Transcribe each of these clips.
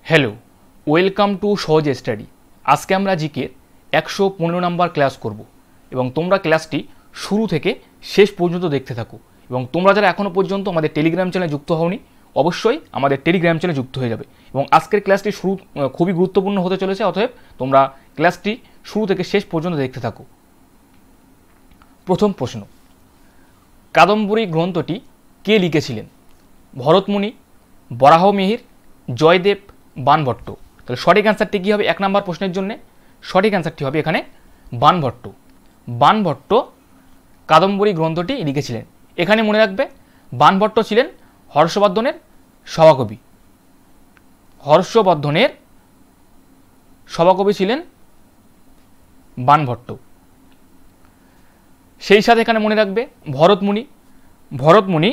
Hello, welcome to সহজ study. আজকে আমরা জিকে 115 নম্বর ক্লাস করব এবং তোমরা ক্লাসটি শুরু থেকে শেষ পর্যন্ত দেখতে থাকো। এবং তোমরা যারা এখনও পর্যন্ত আমাদের টেলিগ্রাম চ্যানেলে যুক্ত হওনি, অবশ্যই আমাদের টেলিগ্রাম চ্যানেলে যুক্ত হয়ে যাবে। এবং আজকের ক্লাসটি খুবই গুরুত্বপূর্ণ হতে চলেছে, অতএব তোমরা ক্লাসটি শুরু থেকে শেষ পর্যন্ত দেখতে থাকো। প্রথম প্রশ্ন, কাদম্বরী গ্রন্থটি কে লিখেছিলেন? ভরতমুনি, বরাহমিহির, জয়দেব, বাণভট্ট। তাহলে সঠিক অ্যান্সারটি কী হবে? 1 নম্বর প্রশ্নের জন্য সঠিক অ্যান্সারটি হবে এখানে বাণভট্ট। বাণভট্ট কাদম্বরী গ্রন্থটি লিখেছিলেন। এখানে মনে রাখবে বাণভট্ট ছিলেন হর্ষবর্ধনের সভাকবি। হর্ষবর্ধনের সভাকবি ছিলেন বাণভট্ট। সেই সাথে এখানে মনে রাখবে ভরতমুনি। ভরতমুনি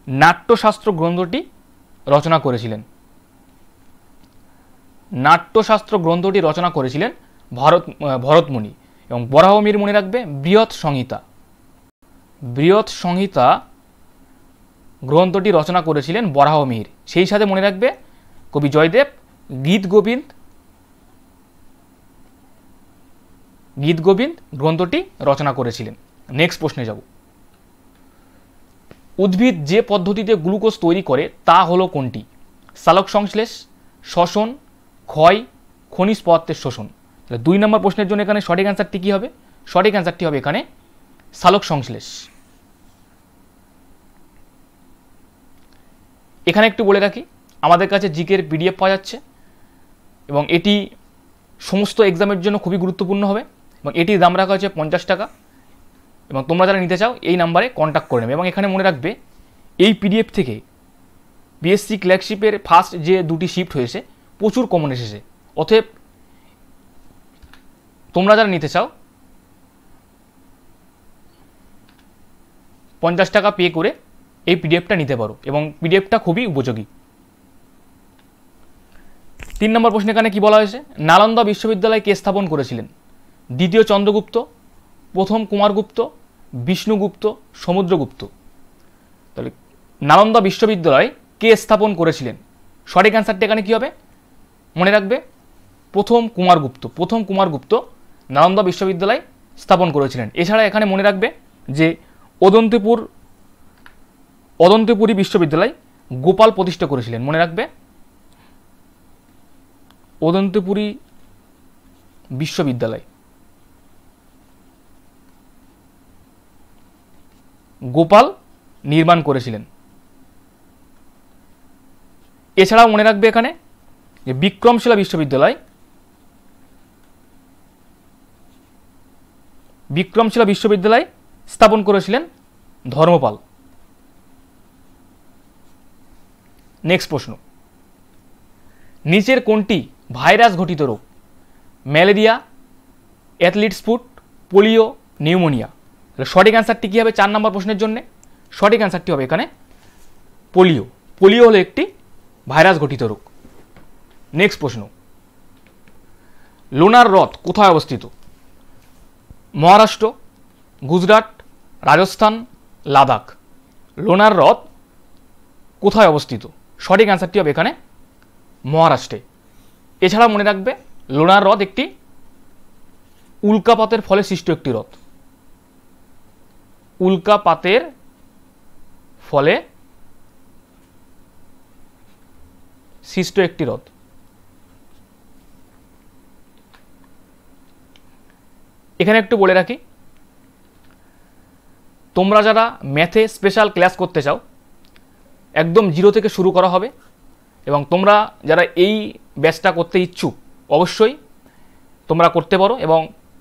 নাট্যশাস্ত্র গ্রন্থটি রচনা করেছিলেন। নাট্যশাস্ত্র গ্রন্থটি রচনা করেছিলেন ভরতমুনি। এবং বরাহমিহির মনে রাখবে বৃহৎ সংহিতা। বৃহৎ সংহিতা গ্রন্থটি রচনা করেছিলেন বরাহমিহির। সেই সাথে মনে রাখবে কবি জয়দেব গীতগোবিন্দ গ্রন্থটি রচনা করেছিলেন। নেক্সট প্রশ্নে যাব। উদ্ভিদ যে পদ্ধতিতে গ্লুকোজ তৈরি করে তা হলো কোনটি? সালোক সংশ্লেষ, শ্বসন, ক্ষয়, খনিজ পদার্থের শোষণ। তাহলে 2 নম্বর প্রশ্নের জন্য এখানে সঠিক অ্যান্সারটি কী হবে? সঠিক অ্যান্সারটি হবে এখানে সালোক সংশ্লেষ। এখানে একটু বলে রাখি, আমাদের কাছে জিকের পিডিএফ পাওয়া যাচ্ছে এবং এটি সমস্ত এক্সামের জন্য খুবই গুরুত্বপূর্ণ হবে এবং এটির দাম রাখা হচ্ছে 50 টাকা। এবং তোমরা যারা নিতে চাও এই নাম্বারে কন্ট্যাক্ট করে নেবে। এবং এখানে মনে রাখবে এই পিডিএফ থেকে বিএসসি ক্লার্কশিপের ফার্স্ট যে 2টি শিফট হয়েছে প্রচুর কমন এসেছে। অতএব তোমরা যারা নিতে চাও 50 টাকা পে করে এই পিডিএফটা নিতে পারো এবং পিডিএফটা খুবই উপযোগী। 3 নম্বর প্রশ্ন এখানে কি বলা হয়েছে? নালন্দা বিশ্ববিদ্যালয় কে স্থাপন করেছিলেন? দ্বিতীয় চন্দ্রগুপ্ত, প্রথম কুমারগুপ্ত, বিষ্ণুগুপ্ত, সমুদ্রগুপ্ত। তাহলে নালন্দা বিশ্ববিদ্যালয় কে স্থাপন করেছিলেন? সঠিক অ্যান্সারটা এখানে কী হবে? মনে রাখবে প্রথম কুমারগুপ্ত। প্রথম কুমারগুপ্ত নালন্দা বিশ্ববিদ্যালয় স্থাপন করেছিলেন। এছাড়া এখানে মনে রাখবে যে অদন্তেপুরী বিশ্ববিদ্যালয় গোপাল প্রতিষ্ঠা করেছিলেন। মনে রাখবে অদন্তেপুরী বিশ্ববিদ্যালয় গোপাল নির্মাণ করেছিলেন। এছাড়াও মনে রাখবে এখানে যে বিক্রমশিলা বিশ্ববিদ্যালয় স্থাপন করেছিলেন ধর্মপাল। নেক্সট প্রশ্ন, নিচের কোনটি ভাইরাস ঘটিত রোগ? Malaria, athletes foot, polio, pneumonia. তাহলে সঠিক অ্যান্সারটি কী হবে 4 নম্বর প্রশ্নের জন্য? সঠিক অ্যান্সারটি হবে এখানে পোলিও। পোলিও হলো একটি ভাইরাস ঘটিত রোগ। নেক্সট প্রশ্ন, লোনার হ্রদ কোথায় অবস্থিত? মহারাষ্ট্র, গুজরাট, রাজস্থান, লাদাখ। লোনার হ্রদ কোথায় অবস্থিত? সঠিক অ্যান্সারটি হবে এখানে মহারাষ্ট্রে। এছাড়া মনে রাখবে লোনার হ্রদ একটি উল্কাপাতের ফলে সৃষ্ট একটি হ্রদ। উল্কাপাতের ফলে সৃষ্ট একটি হ্রদ। এখানে একটু বলে রাখি, তোমরা যারা ম্যাথে স্পেশাল ক্লাস করতে চাও একদম 0 থেকে শুরু করা হবে এবং তোমরা যারা এই ব্যাচটা করতে ইচ্ছুক অবশ্যই তোমরা করতে পারো। এবং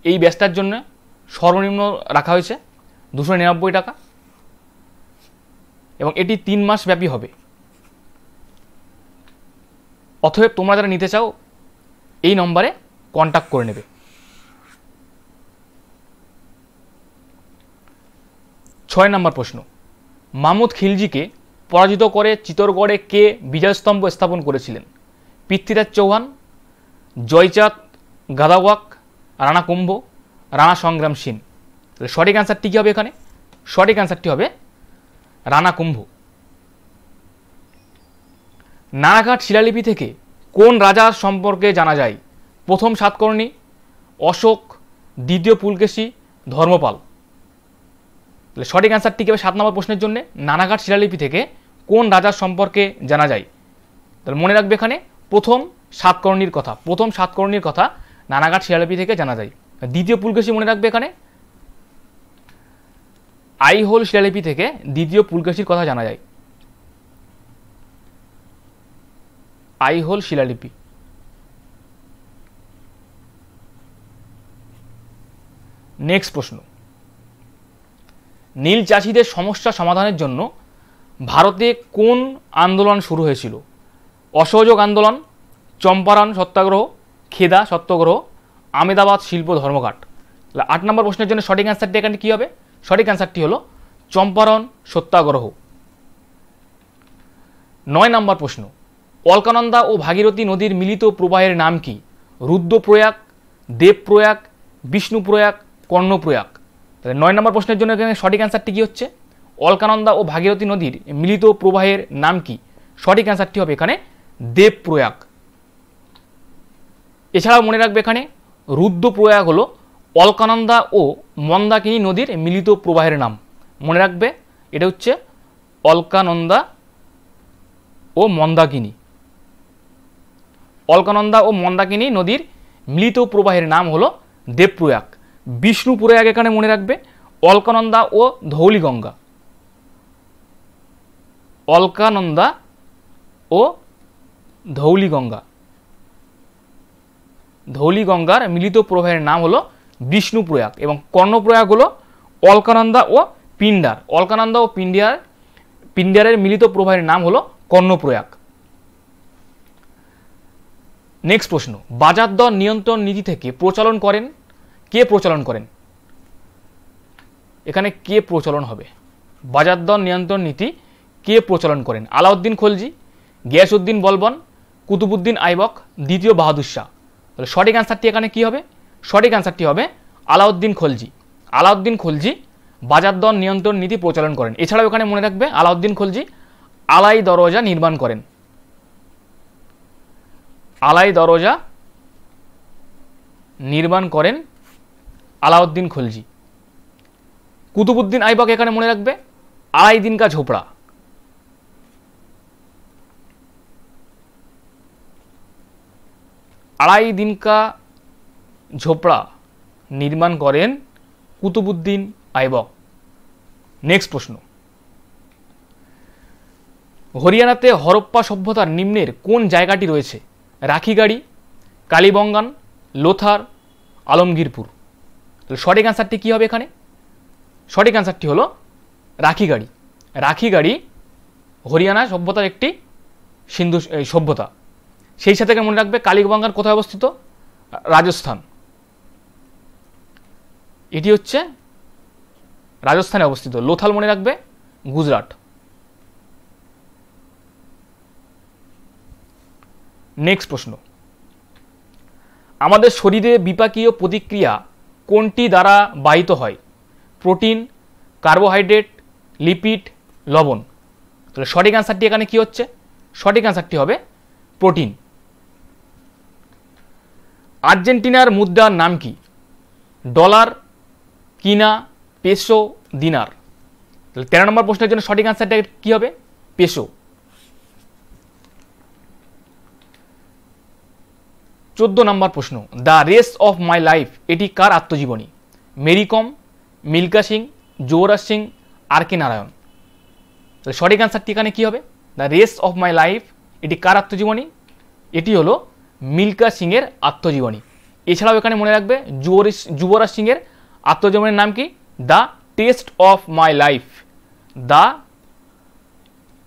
এই ব্যাচটার জন্য সর্বনিম্ন রাখা হয়েছে 299 টাকা এবং এটি 3 মাস ব্যাপী হবে। অতএব তোমরা যারা নিতে চাও এই নম্বরে কন্ট্যাক্ট করে নেবে। 6 নম্বর প্রশ্ন, মাহমুদ খিলজিকে পরাজিত করে চিত্তরগড়ে কে বিজয়স্তম্ভ স্থাপন করেছিলেন? পৃথ্বীরাজ চৌহান, জয়চাঁদ গাদাওয়াক, রাণা কুম্ভ, রাণা সংগ্রাম সিং। সঠিক অ্যান্সারটি কী হবে এখানে? সঠিক অ্যান্সারটি হবে রাণা কুম্ভ। নানাঘাট শিলালিপি থেকে কোন রাজার সম্পর্কে জানা যায়? প্রথম সাতকর্ণী, অশোক, দ্বিতীয় পুলকেশী, ধর্মপাল। তাহলে সঠিক অ্যান্সারটি কি হবে 7 নম্বর প্রশ্নের জন্য? নানাঘাট শিলালিপি থেকে কোন রাজার সম্পর্কে জানা যায়? তাহলে মনে রাখবে এখানে প্রথম সাতকর্ণীর কথা, প্রথম সাতকর্ণীর কথা নানাঘাট শিলালিপি থেকে জানা যায়। দ্বিতীয় পুলকেশী মনে রাখবে এখানে আইহোল শিলালিপি থেকে দ্বিতীয় পুলকেশীর কথা জানা যায়। আইহোল শিলালিপি। নেক্সট প্রশ্ন, নীল চাষিদের সমস্যা সমাধানের জন্য ভারতে কোন আন্দোলন শুরু হয়েছিল? অসহযোগ আন্দোলন, চম্পারণ সত্যাগ্রহ, খেদা সত্যাগ্রহ, আমেদাবাদ শিল্প ধর্মঘাট। 8 নম্বর প্রশ্নের জন্য সঠিক অ্যান্সারটি এখানে কী হবে? সঠিক অ্যান্সারটি হলো চম্পারণ সত্যাগ্রহ। 9 নম্বর প্রশ্ন, অলকানন্দা ও ভাগীরথী নদীর মিলিত প্রবাহের নাম কি? রুদ্রপ্রয়াগ, দেবপ্রয়াগ, বিষ্ণুপ্রয়াগ, কর্ণপ্রয়াগ। তাহলে 9 নম্বর প্রশ্নের জন্য এখানে সঠিক অ্যান্সারটি কী হচ্ছে? অলকানন্দা ও ভাগীরথী নদীর মিলিত প্রবাহের নাম কি? সঠিক অ্যান্সারটি হবে এখানে দেবপ্রয়াগ। এছাড়াও মনে রাখবে এখানে রুদ্রপ্রয়াগ হলো অলকানন্দা ও মন্দাকিনী নদীর মিলিত প্রবাহের নাম। মনে রাখবে এটা হচ্ছে অলকানন্দা ও মন্দাকিনী। অলকানন্দা ও মন্দাকিনী নদীর মিলিত প্রবাহের নাম হলো দেবপ্রয়াগ। বিষ্ণুপ্রয়াগ এখানে মনে রাখবে অলকানন্দা ও ধৌলিগঙ্গা। অলকানন্দা ও ধৌলিগঙ্গা, ধৌলিগঙ্গার মিলিত প্রবাহের নাম হলো বিষ্ণুপ্রয়াগ। এবং কর্ণপ্রয়াগ হলো অলকানন্দা ও পিণ্ডার। অলকানন্দা ও পিণ্ডারের মিলিত প্রবাহের নাম হলো কর্ণপ্রয়াগ। নেক্সট প্রশ্ন, বাজার দর নিয়ন্ত্রণ নীতি থেকে প্রচলন করেন কে? প্রচলন করেন এখানে কে প্রচলন হবে? বাজার দর নিয়ন্ত্রণ নীতি কে প্রচলন করেন? আলাউদ্দিন খলজি, গিয়াসউদ্দিন বলবন, কুতুবুদ্দিন আইবক, দ্বিতীয় বাহাদুর শাহ। তাহলে সঠিক অ্যান্সারটি এখানে কি হবে? সঠিক অ্যান্সারটি হবে আলাউদ্দিন খলজি। আলাউদ্দিন খলজি বাজার দর নিয়ন্ত্রণ নীতি প্রচলন করেন। এছাড়াও এখানে মনে রাখবে আলাউদ্দিন খলজি আলাই দরজা নির্মাণ করেন। আলাই দরজা নির্মাণ করেন আলাউদ্দিন খলজি। কুতুবুদ্দিন আইবক এখানে মনে রাখবে আড়াই দিন কা ঝোপড়া। আড়াই দিন কা ঝোপড়া নির্মাণ করেন কুতুবুদ্দিন আইবক। নেক্সট প্রশ্ন, হরিয়ানাতে হরপ্পা সভ্যতার নিম্নের কোন জায়গাটি রয়েছে? রাখিগাড়ি, কালীবঙ্গান, লোথার, আলমগীরপুর। সঠিক অ্যান্সারটি কী হবে এখানে? সঠিক অ্যান্সারটি হলো রাখিগাড়ি। রাখিগাড়ি হরিয়ানা সভ্যতার একটি সিন্ধু সভ্যতা। সেই সাথে মনে রাখবে কালীবঙ্গান কোথায় অবস্থিত? রাজস্থান। এটি হচ্ছে রাজস্থানে অবস্থিত। লোথাল মনে রাখবে গুজরাট। নেক্সট প্রশ্ন, আমাদের শরীরে বিপাকীয় প্রতিক্রিয়া কোনটি দ্বারা বাহিত হয়? প্রোটিন, কার্বোহাইড্রেট, লিপিড, লবণ। তাহলে সঠিক অ্যান্সারটি এখানে কি হচ্ছে? সঠিক অ্যান্সারটি হবে প্রোটিন। আর্জেন্টিনার মুদ্রার নাম কি? ডলার, কিনা, পেসো, দিনার। তাহলে 13 নম্বর প্রশ্নের জন্য সঠিক অ্যান্সারটা কি হবে? পেসো। 14 নম্বর প্রশ্ন, the race of my life এটি কার আত্মজীবনী? মেরি কম, মিল্কা সিং, যুবরাজ সিং, আর কে নারায়ণ। তাহলে সঠিক অ্যান্সারটি এখানে কি হবে? The race of my life এটি কার আত্মজীবনী? এটি হলো মিল্কা সিংয়ের আত্মজীবনী। এছাড়াও এখানে মনে রাখবে যুবরাজ সিংয়ের আত্মজীবনীর নাম কি? The test of my life. The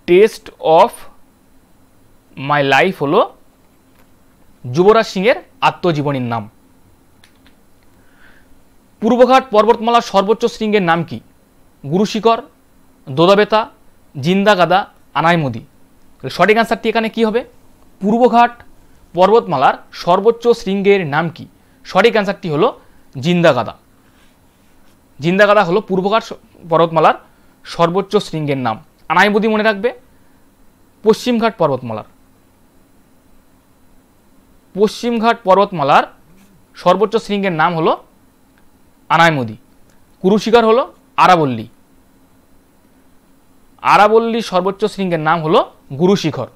test of my life হলো যুবরাজ সিংয়ের আত্মজীবনীর নাম। পূর্বঘাট পর্বতমালার সর্বোচ্চ শৃঙ্গের নাম কি? গুরুশিখর, দোদাবেতা, জিন্দাগাদা, আনাইমুদি। সঠিক অ্যান্সারটি এখানে কি হবে? পূর্বঘাট পর্বতমালার সর্বোচ্চ শৃঙ্গের নাম কি? সঠিক অ্যান্সারটি হলো জিন্দাগাদা। জিন্দাগাদা হলো পূর্বঘাট পর্বতমালার সর্বোচ্চ শৃঙ্গের নাম। আনাইমুদি মনে রাখবে পশ্চিমঘাট পর্বতমালার। পশ্চিমঘাট পর্বতমালার সর্বোচ্চ শৃঙ্গের নাম হলো আনাইমুদি। কুরুশিখর হলো আরাবল্লী। আরাবল্লী সর্বোচ্চ শৃঙ্গের নাম হলো গুরুশিখর।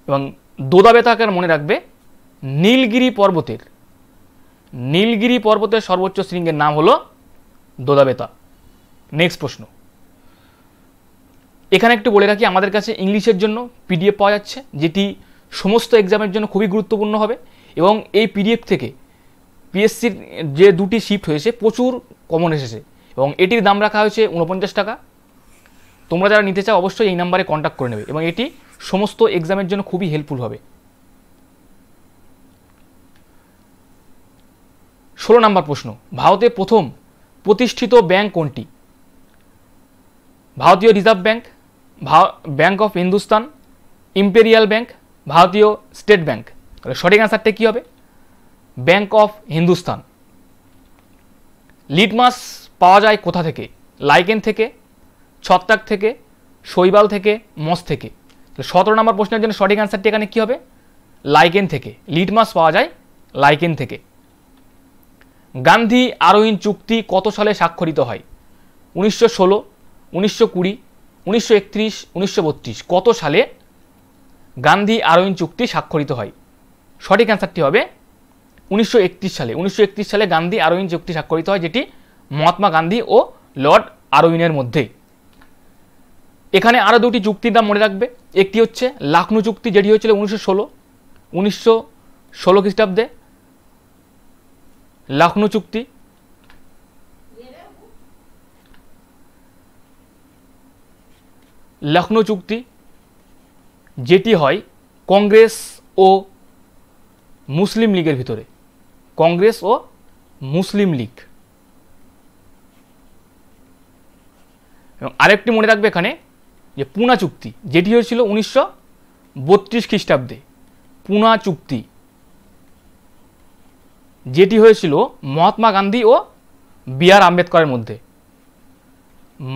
এবং দোদাবেতাকে মনে রাখবে নীলগিরি পর্বতের সর্বোচ্চ শৃঙ্গের নাম হলো দোদাবেতা। নেক্সট প্রশ্ন, এখানে একটু বলে রাখি, আমাদের কাছে ইংলিশের জন্য পিডিএফ পাওয়া যাচ্ছে, যেটি সমস্ত এক্সামের জন্য খুবই গুরুত্বপূর্ণ হবে। এবং এই পিডিএফ থেকে পিএসসির যে দুটি শিফট হয়েছে প্রচুর কমন এসেছে, এবং এটির দাম রাখা হয়েছে 49 টাকা। তোমরা যারা নিতে চাও অবশ্যই এই নাম্বারে কন্ট্যাক্ট করে নেবে, এবং এটি সমস্ত এক্সামের জন্য খুবই হেল্পফুল হবে। 16 নম্বর প্রশ্ন, ভারতের প্রথম প্রতিষ্ঠিত ব্যাংক কোনটি? ভারতীয় reserve bank, bank of Hindustan, imperial bank, ভারতীয় স্টেট ব্যাংক। তাহলে সঠিক অ্যান্সারটা কী হবে? Bank of Hindustan. লিটমাস পাওয়া যায় কোথা থেকে? লাইকেন থেকে, ছত্রাক থেকে, শৈবাল থেকে, মস থেকে। 17 নম্বর প্রশ্নের জন্য সঠিক অ্যান্সারটি এখানে কী হবে? লাইকেন থেকে। লিটমাস পাওয়া যায় লাইকেন থেকে। গান্ধী আরোহীন চুক্তি কত সালে স্বাক্ষরিত হয়? 1916, 1920, 1931, 1932। কত সালে গান্ধী আরোহীন চুক্তি স্বাক্ষরিত হয়? সঠিক অ্যান্সারটি হবে 1931 সালে। 1931 সালে গান্ধী আরোহীন চুক্তি স্বাক্ষরিত হয়, যেটি মহাত্মা গান্ধী ও লর্ড আরোহীনের মধ্যে। এখানে আরও দুটি চুক্তির নাম মনে রাখবে। একটি হচ্ছে লখনউ চুক্তি, যেটি হয়েছিল 1916 খ্রিস্টাব্দে। লখনউ চুক্তি। লখনউ চুক্তি যেটি হয় কংগ্রেস ও মুসলিম লীগের ভিতরে। কংগ্রেস ও মুসলিম লীগ। এবং আরেকটি মনে রাখবে এখানে যে পুনা চুক্তি, যেটি হয়েছিল 1932 খ্রিস্টাব্দে। পুনা চুক্তি যেটি হয়েছিল মহাত্মা গান্ধী ও বি আর আম্বেদকরের মধ্যে।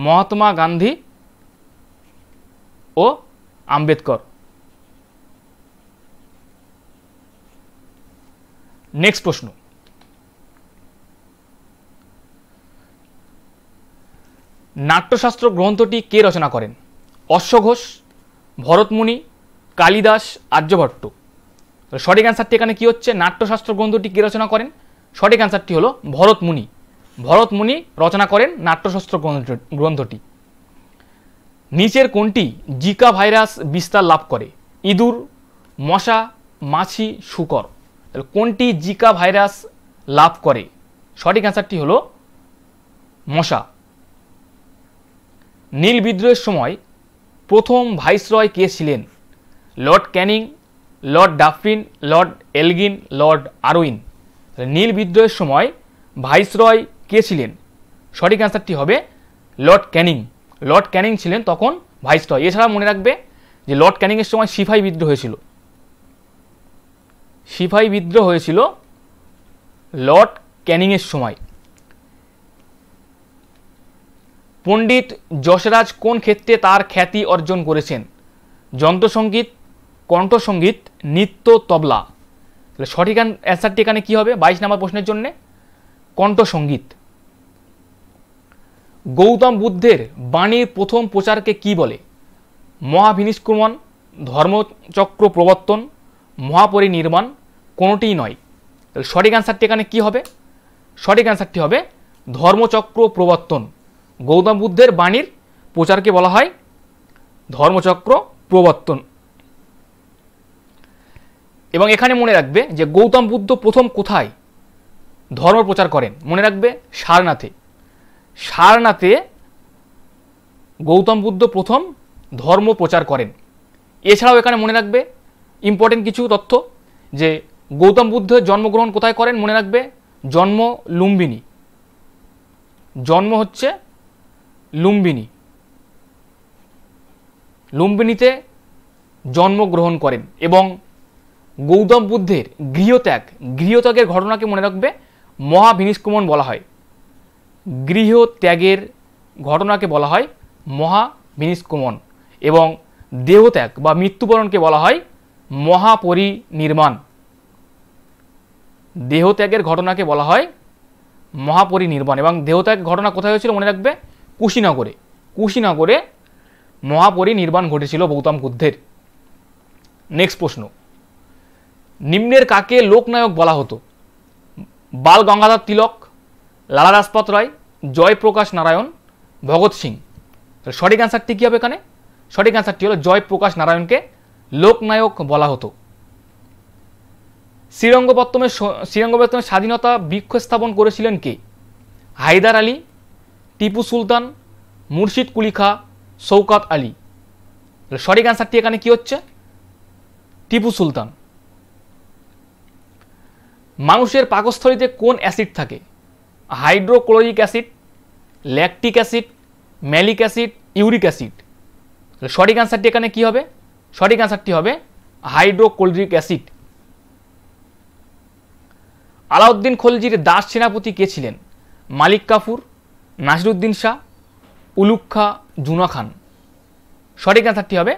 মহাত্মা গান্ধী ও আম্বেদকর। নেক্সট প্রশ্ন, নাট্যশাস্ত্র গ্রন্থটি কে রচনা করেন? অশ্বঘোষ, ভরতমুনি, কালিদাস, আর্যভট্ট। সঠিক অ্যান্সারটি এখানে কি হচ্ছে? নাট্যশাস্ত্র গ্রন্থটি কে রচনা করেন? সঠিক অ্যান্সারটি হলো ভরতমুনি। ভরতমুনি রচনা করেন নাট্যশাস্ত্র গ্রন্থটি। নিচের কোনটি জিকা ভাইরাস বিস্তার লাভ করে? ইঁদুর, মশা, মাছি, শূকর। তাহলে কোনটি জিকা ভাইরাস লাভ করে? সঠিক অ্যান্সারটি হলো মশা। নীল বিদ্রোহের সময় প্রথম ভাইসরয় কে ছিলেন? Lord Canning, lord Dufferin, lord Elgin, lord Irwin. নীল বিদ্রোহের সময় ভাইসরয় কে ছিলেন? সঠিক অ্যান্সারটি হবে লর্ড ক্যানিং। লর্ড ক্যানিং ছিলেন তখন ভাইসরয়। এছাড়া মনে রাখবে যে লর্ড ক্যানিংয়ের সময় সিপাহি বিদ্রোহ হয়েছিল। সিপাহি বিদ্রোহ হয়েছিল লর্ড ক্যানিংয়ের সময়। পণ্ডিত যশরাজ কোন ক্ষেত্রে তার খ্যাতি অর্জন করেছেন? যন্ত্রসঙ্গীত, কণ্ঠসঙ্গীত, নৃত্য, তবলা। তাহলে সঠিক অ্যান্সারটি এখানে কী হবে 22 নম্বর প্রশ্নের জন্য? কণ্ঠসঙ্গীত। গৌতম বুদ্ধের বাণীর প্রথম প্রচারকে কি বলে? মহাভিনিষ্ক্রমণ, ধর্মচক্র প্রবর্তন, মহাপরিনির্বাণ, কোনোটিই নয়। তাহলে সঠিক অ্যান্সারটি এখানে কী হবে? সঠিক অ্যান্সারটি হবে ধর্মচক্র প্রবর্তন। গৌতম বুদ্ধের বাণীর প্রচারকে বলা হয় ধর্মচক্র প্রবর্তন। এবং এখানে মনে রাখবে যে গৌতম বুদ্ধ প্রথম কোথায় ধর্ম প্রচার করেন? মনে রাখবে সারনাথে। সারনাথে গৌতম বুদ্ধ প্রথম ধর্ম প্রচার করেন। এছাড়াও এখানে মনে রাখবে ইম্পর্টেন্ট কিছু তথ্য, যে গৌতম বুদ্ধ জন্মগ্রহণ কোথায় করেন? মনে রাখবে জন্ম লুম্বিনী। জন্ম হচ্ছে লুম্বিনী। লুম্বিনীতে জন্মগ্রহণ করেন। এবং গৌতম বুদ্ধের গৃহত্যাগের ঘটনাকে মনে রাখবে মহাভিনিষ্ক্রমণ বলা হয়। গৃহত্যাগের ঘটনাকে বলা হয় মহাভিনিষ্ক্রমণ। এবং দেহত্যাগ বা মৃত্যুবরণকে বলা হয় মহাপরিনির্বাণ। দেহত্যাগের ঘটনাকে বলা হয় মহাপরিনির্বাণ। এবং দেহত্যাগ ঘটনা কোথায় হয়েছিল মনে রাখবে? কুশীনগরে। কুশীনগরে মহাপরিনির্বাণ ঘটেছিল গৌতম বুদ্ধের। নেক্সট প্রশ্ন, নিম্নের কাকে লোকনায়ক বলা হতো? বাল গঙ্গাধর তিলক, লালা রাজপথ রায়, জয়প্রকাশ নারায়ণ, ভগৎ সিং। সঠিক অ্যান্সারটি কী হবে এখানে? সঠিক অ্যান্সারটি হলো জয়প্রকাশ নারায়ণকে লোকনায়ক বলা হতো। শ্রীরঙ্গপত্তমের স্বাধীনতা বৃক্ষ স্থাপন করেছিলেন কে? হায়দার আলী, টিপু সুলতান, মুর্শিদ কুলি খাঁ, শৌকত আলী। সঠিক অ্যান্সারটি এখানে কি হচ্ছে? টিপু সুলতান। মানুষের পাকস্থলীতে কোন অ্যাসিড থাকে? Hydrochloric acid, lactic acid, malic acid, uric acid. সঠিক অ্যান্সারটি এখানে কি হবে? সঠিক অ্যান্সারটি হবে হাইড্রোক্লোরিক অ্যাসিড। আলাউদ্দিন খলজির দাস সেনাপতি কে ছিলেন? মালিক কাফুর, নাসিরুদ্দিন শাহ, উলুগ খাঁ, জুনা খান। সঠিক অ্যান্সারটি হবে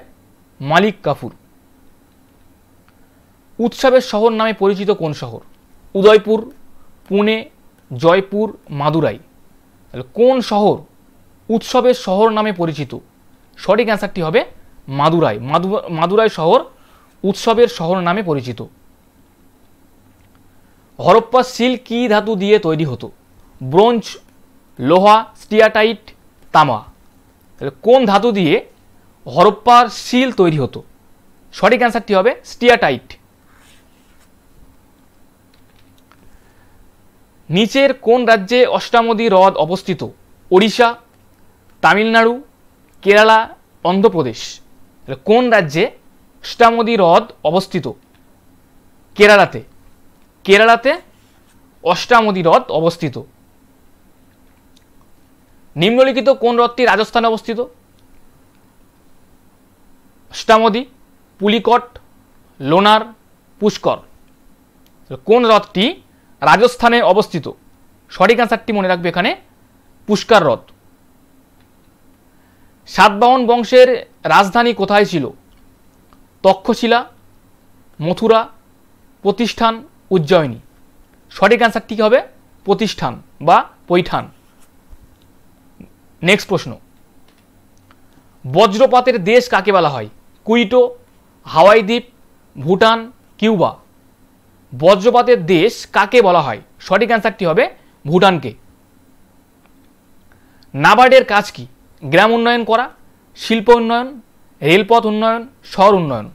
মালিক কাফুর। উৎসবের শহর নামে পরিচিত কোন শহর? উদয়পুর, পুনে, জয়পুর, মাদুরাই। কোন শহর উৎসবের শহর নামে পরিচিত? সঠিক অ্যান্সারটি হবে মাদুরাই। মাদুরাই শহর উৎসবের শহর নামে পরিচিত। হরপ্পা সিল কি ধাতু দিয়ে তৈরি হতো? ব্রোঞ্জ, লোহা, স্টিয়াটাইট, তামা। কোন ধাতু দিয়ে হরপ্পার সিল তৈরি হতো? সঠিক অ্যান্সারটি হবে স্টিয়াটাইট। নিচের কোন রাজ্যে অষ্টামদী হ্রদ অবস্থিত? ওড়িশা, তামিলনাড়ু, কেরালা, অন্ধ্রপ্রদেশ। কোন রাজ্যে অষ্টামদী হ্রদ অবস্থিত? কেরালাতে। কেরালাতে অষ্টামদী হ্রদ অবস্থিত। নিম্নলিখিত কোন হ্রদটি রাজস্থানে অবস্থিত? অষ্টামদী, পুলিকট, লোনার, পুষ্কর। কোন হ্রদটি রাজস্থানে অবস্থিত? সঠিক অ্যান্সারটি মনে রাখবে এখানে পুষ্কর হ্রদ। সাতবাহন বংশের রাজধানী কোথায় ছিল? তক্ষশিলা, মথুরা, প্রতিষ্ঠান, উজ্জয়িনী। সঠিক অ্যান্সারটি কি হবে? প্রতিষ্ঠান বা পৈঠান। নেক্সট প্রশ্ন, বজ্রপাতের দেশ কাকে বলা হয়? কুইটো, হাওয়াই দ্বীপ, ভুটান, কিউবা। বজ্রপাতের দেশ কাকে বলা হয়? সঠিক অ্যান্সারটি হবে ভুটানকে। নাবার্ডের কাজ কি? গ্রাম উন্নয়ন করা, শিল্প উন্নয়ন, রেলপথ উন্নয়ন, শহর উন্নয়ন।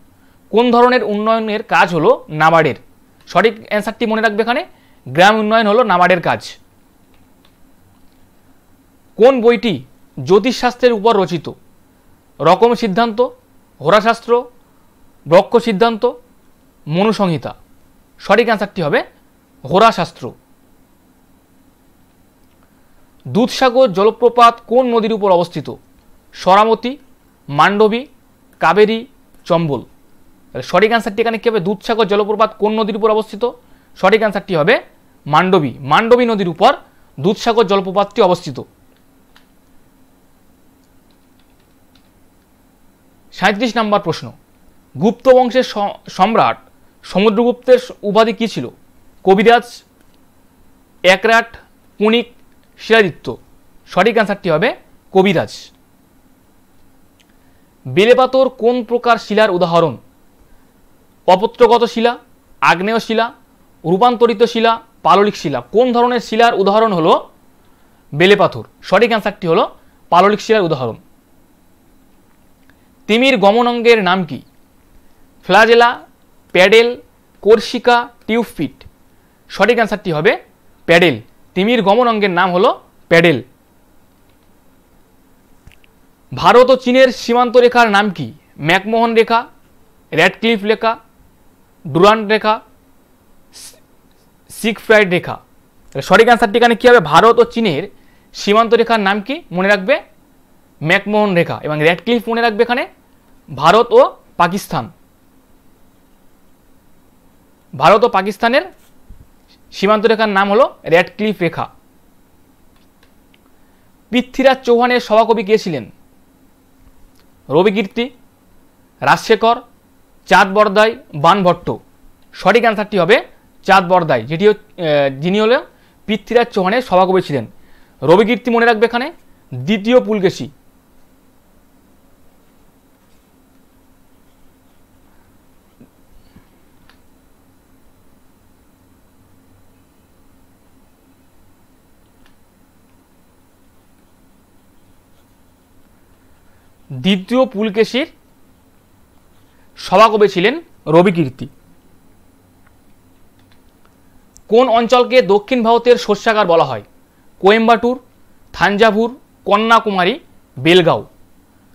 কোন ধরনের উন্নয়নের কাজ হলো নাবার্ডের? সঠিক অ্যান্সারটি মনে রাখবে এখানে গ্রাম উন্নয়ন হলো নাবার্ডের কাজ। কোন বইটি জ্যোতিষশাস্ত্রের উপর রচিত? রকম সিদ্ধান্ত, হোরাশাস্ত্র, ব্রহ্ম সিদ্ধান্ত, মনুসংহিতা। সঠিক অ্যান্সারটি হবে হোরাশাস্ত্র। দুধসাগর জলপ্রপাত কোন নদীর উপর অবস্থিত? সরামতি, মান্ডবী, কাবেরী, চম্বল। সঠিক অ্যান্সারটি এখানে কি হবে? দুধসাগর জলপ্রপাত কোন নদীর উপর অবস্থিত? সঠিক অ্যান্সারটি হবে মান্ডবী। মান্ডবী নদীর উপর দুধসাগর জলপ্রপাতটি অবস্থিত। 37 নম্বর প্রশ্ন, গুপ্ত বংশের সম্রাট সমুদ্রগুপ্তের উপাধি কি ছিল? কবিরাজ, একরাট, কুণিক, শিলাদিত্য। সঠিক অ্যান্সারটি হবে কবিরাজ। বেলেপাথর কোন প্রকার শিলার উদাহরণ? অপত্রগত শিলা, আগ্নেয় শিলা, রূপান্তরিত শিলা, পাললিক শিলা। কোন ধরনের শিলার উদাহরণ হলো বেলেপাথর? সঠিক অ্যান্সারটি হলো পাললিক শিলার উদাহরণ। তিমির গমন অঙ্গের নাম কি? ফ্লাজেলা, প্যাডেল, কোর্সিকা, টিউবফিট। সঠিক অ্যান্সারটি হবে প্যাডেল। তিমির গমন অঙ্গের নাম হলো প্যাডেল। ভারত ও চীনের সীমান্ত রেখার নাম কি? ম্যাকমোহন রেখা, র্যাডক্লিফ রেখা, ডুরান্ট রেখা, সিগফ্রাইড রেখা। সঠিক অ্যান্সারটি এখানে কি হবে? ভারত ও চীনের সীমান্ত রেখার নাম কি মনে রাখবে? ম্যাকমোহন রেখা। এবং র্যাডক্লিফ মনে রাখবে এখানে ভারত ও পাকিস্তান। ভারত ও পাকিস্তানের সীমান্ত রেখার নাম হলো র্যাডক্লিফ রেখা। পৃথ্বীরাজ চৌহানের সভাকবি কে ছিলেন? রবিকীর্তি, রাজশেখর, চাঁদ বরদাই বানভট্ট। সঠিক অ্যান্সারটি হবে চাঁদ বরদাই, যিনি হলেন পৃথ্বীরাজ চৌহানের সভাকবি ছিলেন। রবিকীর্তি মনে রাখবে এখানে দ্বিতীয় পুলকেশী। দ্বিতীয় পুলকেশীর সভাকবি ছিলেন রবিকীর্তি। কোন অঞ্চলকে দক্ষিণ ভারতের শস্যাগার বলা হয়? কোয়েম্বাটুর, থাঞ্জাভুর, কন্যাকুমারী, বেলগাঁও।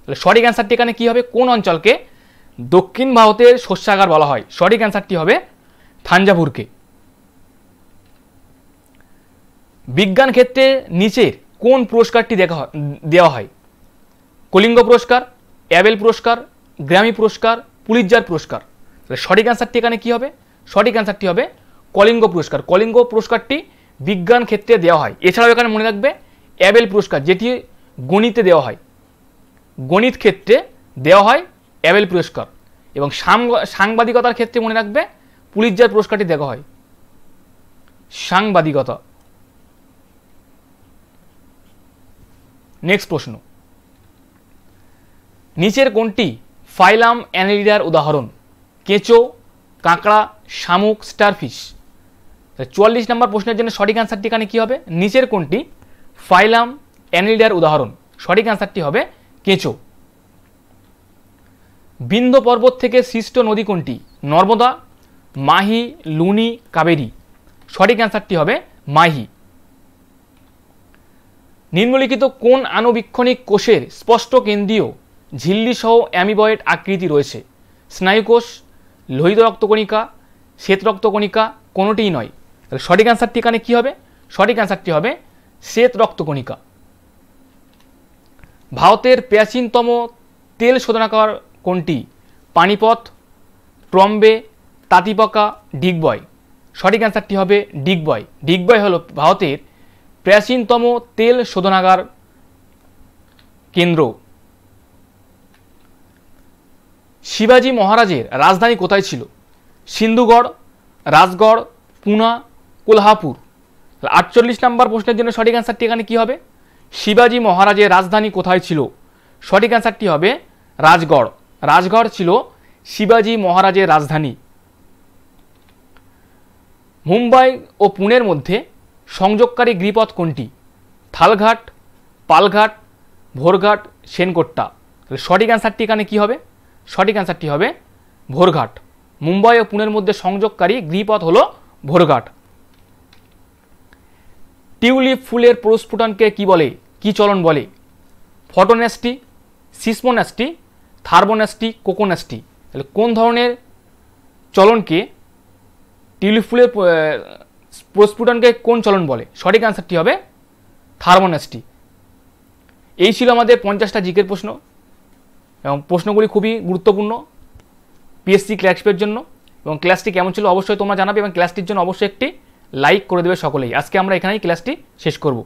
সঠিক অ্যান্সারটি এখানে কি হবে? কোন অঞ্চলকে দক্ষিণ ভারতের শস্যাগার বলা হয়? সঠিক অ্যান্সারটি হবে থাঞ্জাভুরকে। বিজ্ঞান ক্ষেত্রে নিচের কোন পুরস্কারটি দেওয়া হয়? কলিঙ্গ পুরস্কার, অ্যাবেল পুরস্কার, গ্র্যামি পুরস্কার, পুলিৎজার পুরস্কার। সঠিক অ্যান্সারটি এখানে কি হবে? সঠিক অ্যান্সারটি হবে কলিঙ্গ পুরস্কার। কলিঙ্গ পুরস্কারটি বিজ্ঞান ক্ষেত্রে দেওয়া হয়। এছাড়াও এখানে মনে রাখবে অ্যাবেল পুরস্কার, যেটি গণিতে দেওয়া হয়, গণিত ক্ষেত্রে দেওয়া হয় অ্যাবেল পুরস্কার। এবং সাংবাদিকতার ক্ষেত্রে মনে রাখবে পুলিৎজার পুরস্কারটি দেওয়া হয়। সাংবাদিকতা। নেক্সট প্রশ্ন, নিচের কোনটি ফাইলাম অ্যানেলিডার উদাহরণ? কেঁচো, কাঁকড়া, শামুক, স্টারফিশ। 44 নম্বর প্রশ্নের জন্য সঠিক অ্যান্সারটি এখানে কি হবে? নিচের কোনটি ফাইলাম অ্যানেলিডার উদাহরণ? সঠিক অ্যান্সারটি হবে কেঁচো। বিন্ধ্য পর্বত থেকে সৃষ্ট নদী কোনটি? নর্মদা, মাহি, লুনি, কাবেরী। সঠিক অ্যান্সারটি হবে মাহি। নিম্নলিখিত কোন আণুবীক্ষণিক কোষের স্পষ্ট কেন্দ্রীয় ঝিল্লি সহ অ্যামিবয়েড আকৃতি রয়েছে? স্নায়ুকোষ, লোহিত রক্তকণিকা, শ্বেত রক্তকণিকা, কোনোটিই নয়। তাহলে সঠিক অ্যান্সারটি এখানে কি হবে? সঠিক অ্যান্সারটি হবে শ্বেত রক্তকণিকা। ভারতের প্রাচীনতম তেল শোধনাগার কোনটি? পানিপথ, ট্রম্বে, তাঁতিপাকা, ডিগবয়। সঠিক অ্যান্সারটি হবে ডিগবয়। ডিগবয় হল ভারতের প্রাচীনতম তেল শোধনাগার কেন্দ্র। শিবাজী মহারাজের রাজধানী কোথায় ছিল? সিন্ধুগড়, রাজগড়, পুনা, কোলহাপুর। 48 নম্বর প্রশ্নের জন্য সঠিক অ্যান্সারটি এখানে কি হবে? শিবাজী মহারাজের রাজধানী কোথায় ছিল? সঠিক অ্যান্সারটি হবে রাজগড়। রাজগড় ছিল শিবাজী মহারাজের রাজধানী। মুম্বাই ও পুনের মধ্যে সংযোগকারী গিরিপথ কোনটি? থালঘাট, পালঘাট, ভোরঘাট, সেনকোট্টা। সঠিক অ্যান্সারটি এখানে কি হবে? সঠিক অ্যান্সারটি হবে ভোরঘাট। মুম্বাই ও পুনের মধ্যে সংযোগকারী গিরিপথ হলো ভোরঘাট। টিউলিপ ফুলের প্রস্ফুটনকে কি বলে, কি চলন বলে? ফটোনেস্টি, সিসমোনেস্টি, থার্বোনেস্টি, কোকোনেস্টি। তাহলে কোন ধরনের চলনকে টিউলিপ ফুলের প্রস্ফুটনকে কোন চলন বলে? সঠিক অ্যান্সারটি হবে থার্বোনেস্টি। এই ছিল আমাদের 50টা জিকের প্রশ্ন এবং প্রশ্নগুলি খুবই গুরুত্বপূর্ণ পিএসসি ক্লার্কশিপের জন্য। এবং ক্লাসটি কেমন ছিল অবশ্যই তোমরা জানাবে এবং ক্লাসটির জন্য অবশ্যই একটি লাইক করে দেবে সকলেই। আজকে আমরা এখানেই ক্লাসটি শেষ করব।